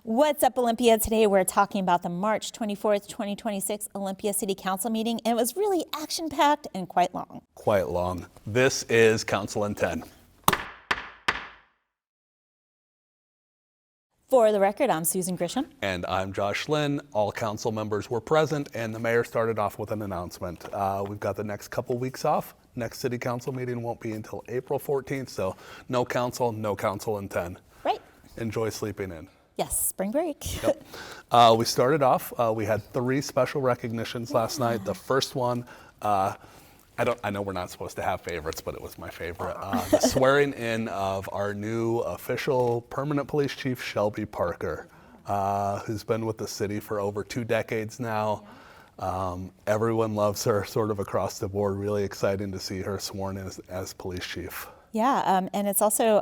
What's up, Olympia? Today we're talking about the March 24th, 2026 Olympia City Council meeting, and it was really action-packed and quite long. Quite long. This is Council in 10. For the record, I'm Susan Grisham. And I'm Josh Lynn. All council members were present, and the mayor started off with an announcement. We've got the next couple weeks off. Next city council meeting won't be until April 14th, so no council in 10. Right. Enjoy sleeping in. Yes, spring break. Yep. We started off, we had 3 special recognitions last night. The first one, I know we're not supposed to have favorites, but it was my favorite. The swearing in of our new official permanent police chief, Shelby Parker, who's been with the city for over 2 decades now. Everyone loves her sort of across the board. Really exciting to see her sworn in as police chief. Yeah, and it's also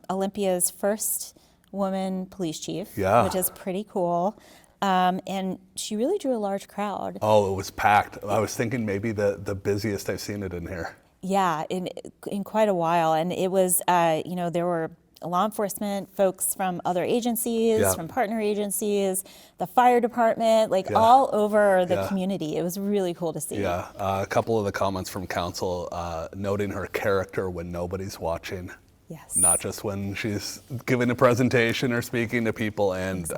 Olympia's first woman police chief, which is pretty cool. And she really drew a large crowd. Oh, it was packed. I was thinking maybe the busiest I've seen it in here. Yeah, in quite a while. And it was, there were law enforcement folks from other agencies, from partner agencies, the fire department, all over the community. It was really cool to see. Yeah, a couple of the comments from council noting her character when nobody's watching. Yes. Not just when she's giving a presentation or speaking to people, and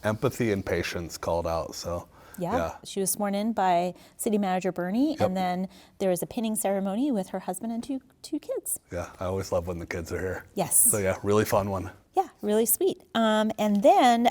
empathy and patience called out. So yeah, she was sworn in by City Manager Bernie, and then there was a pinning ceremony with her husband and two kids. Yeah, I always love when the kids are here. Yes. So yeah, really fun one. Yeah, really sweet. And then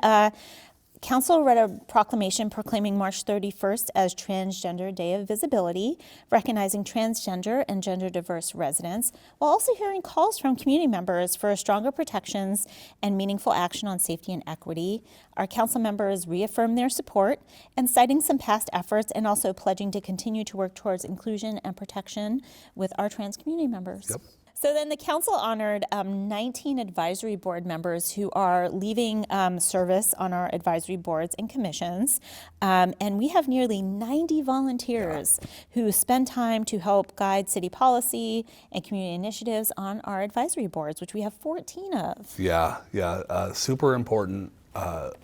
Council read a proclamation proclaiming March 31st as Transgender Day of Visibility, recognizing transgender and gender diverse residents, while also hearing calls from community members for stronger protections and meaningful action on safety and equity. Our council members reaffirmed their support and citing some past efforts, and also pledging to continue to work towards inclusion and protection with our trans community members. Yep. So then the council honored 19 advisory board members who are leaving service on our advisory boards and commissions. And we have nearly 90 volunteers who spend time to help guide city policy and community initiatives on our advisory boards, which we have 14 of. Super important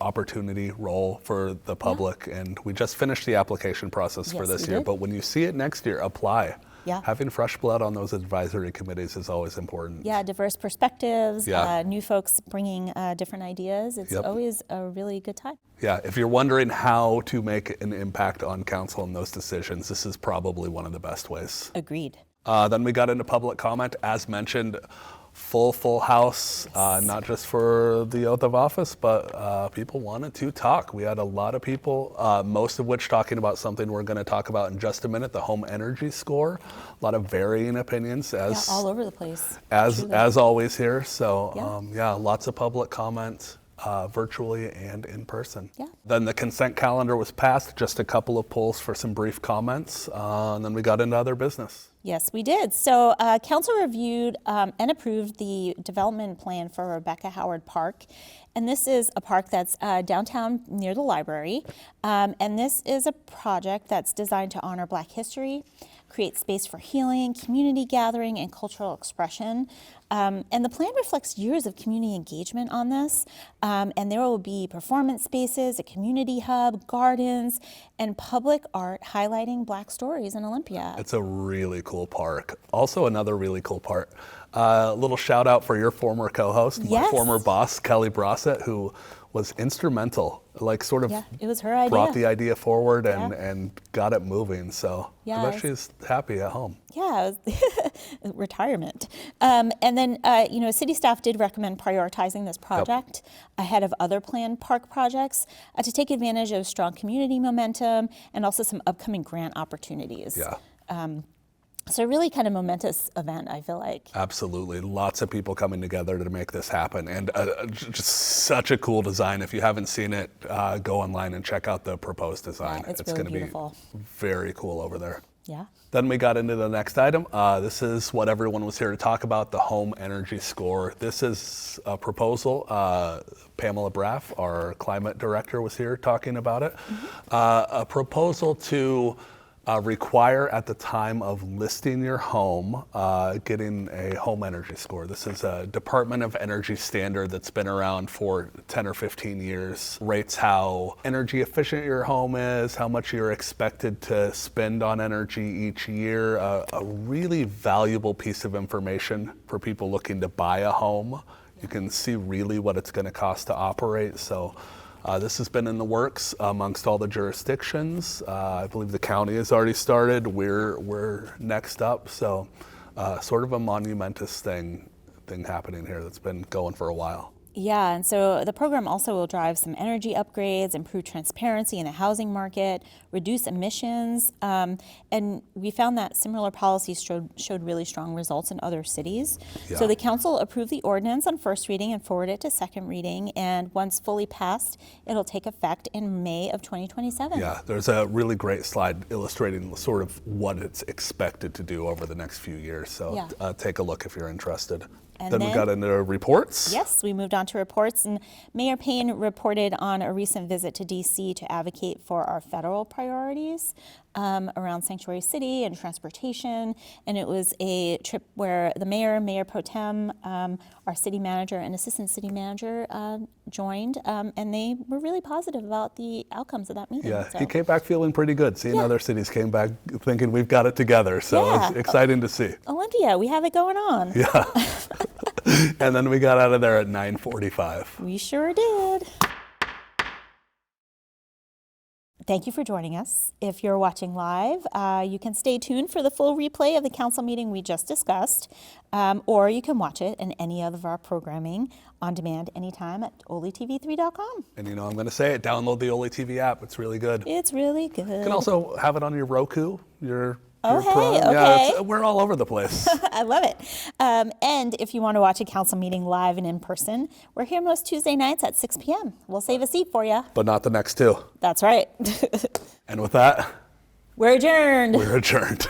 opportunity role for the public. And we just finished the application process for this year, but when you see it next year, apply. Yeah. Having fresh blood on those advisory committees is always important. Yeah, diverse perspectives, new folks bringing different ideas. It's always a really good time. Yeah, if you're wondering how to make an impact on council and those decisions, this is probably one of the best ways. Agreed. Then we got into public comment, as mentioned. Full house, not just for the oath of office, but people wanted to talk. We had a lot of people, most of which talking about something we're going to talk about in just a minute, the home energy score. A lot of varying opinions, as all over the place, as always here. So lots of public comments. Virtually and in person. Yeah. Then the consent calendar was passed, just a couple of polls for some brief comments, and then we got into other business. Yes, we did. So council reviewed and approved the development plan for Rebecca Howard Park. And this is a park that's downtown near the library. And this is a project that's designed to honor Black history, create space for healing, community gathering, and cultural expression. And the plan reflects years of community engagement on this. And there will be performance spaces, a community hub, gardens, and public art highlighting Black stories in Olympia. It's a really cool park. Also another really cool part. A little shout out for your former co-host, my former boss, Kelly Brossett, who was instrumental, it was her idea. Brought the idea forward and got it moving. So I bet she's happy at home. Yeah, retirement. And then, city staff did recommend prioritizing this project ahead of other planned park projects to take advantage of strong community momentum and also some upcoming grant opportunities. Yeah. So really kind of momentous event, I feel like. Absolutely. Lots of people coming together to make this happen, and just such a cool design. If you haven't seen it, go online and check out the proposed design. Yeah, it's really going to beautiful. Be very cool over there. Yeah. Then we got into the next item. This is what everyone was here to talk about, the home energy score. This is a proposal. Pamela Braff, our climate director, was here talking about it. A proposal to require at the time of listing your home, getting a home energy score. This is a Department of Energy standard that's been around for 10 or 15 years. Rates how energy efficient your home is, how much you're expected to spend on energy each year. A really valuable piece of information for people looking to buy a home. You can see really what it's going to cost to operate. So this has been in the works amongst all the jurisdictions. I believe the county has already started. We're next up. So sort of a monumentous thing happening here that's been going for a while. Yeah, and so the program also will drive some energy upgrades, improve transparency in the housing market, reduce emissions, and we found that similar policies showed really strong results in other cities. Yeah. So the council approved the ordinance on first reading and forwarded it to second reading, and once fully passed, it'll take effect in May of 2027. Yeah, there's a really great slide illustrating sort of what it's expected to do over the next few years. So Yeah. take a look if you're interested. And Then we got into reports. Yes, we moved on to reports, and Mayor Payne reported on a recent visit to D.C. to advocate for our federal priorities around Sanctuary City and transportation. And it was a trip where the mayor, Mayor Pro Tem, our city manager, and assistant city manager joined, and they were really positive about the outcomes of that meeting. Yeah, So. he came back feeling pretty good. Seeing Yeah. other cities came back thinking we've got it together. So Yeah. it's exciting to see. Olympia, we have it going on. Yeah. And then we got out of there at 9:45. We sure did. Thank you for joining us. If you're watching live, you can stay tuned for the full replay of the council meeting we just discussed, or you can watch it in any of our programming on demand anytime at olytv3.com. And you know, I'm going to say it, download the Oli TV app. It's really good. It's really good. You can also have it on your Roku, your Oh, hey, Prime. okay. Yeah, we're all over the place. I love it. And if you want to watch a council meeting live and in person, we're here most Tuesday nights at 6 p.m. We'll save a seat for you. But not the next two. That's right. And with that, We're adjourned. we're adjourned.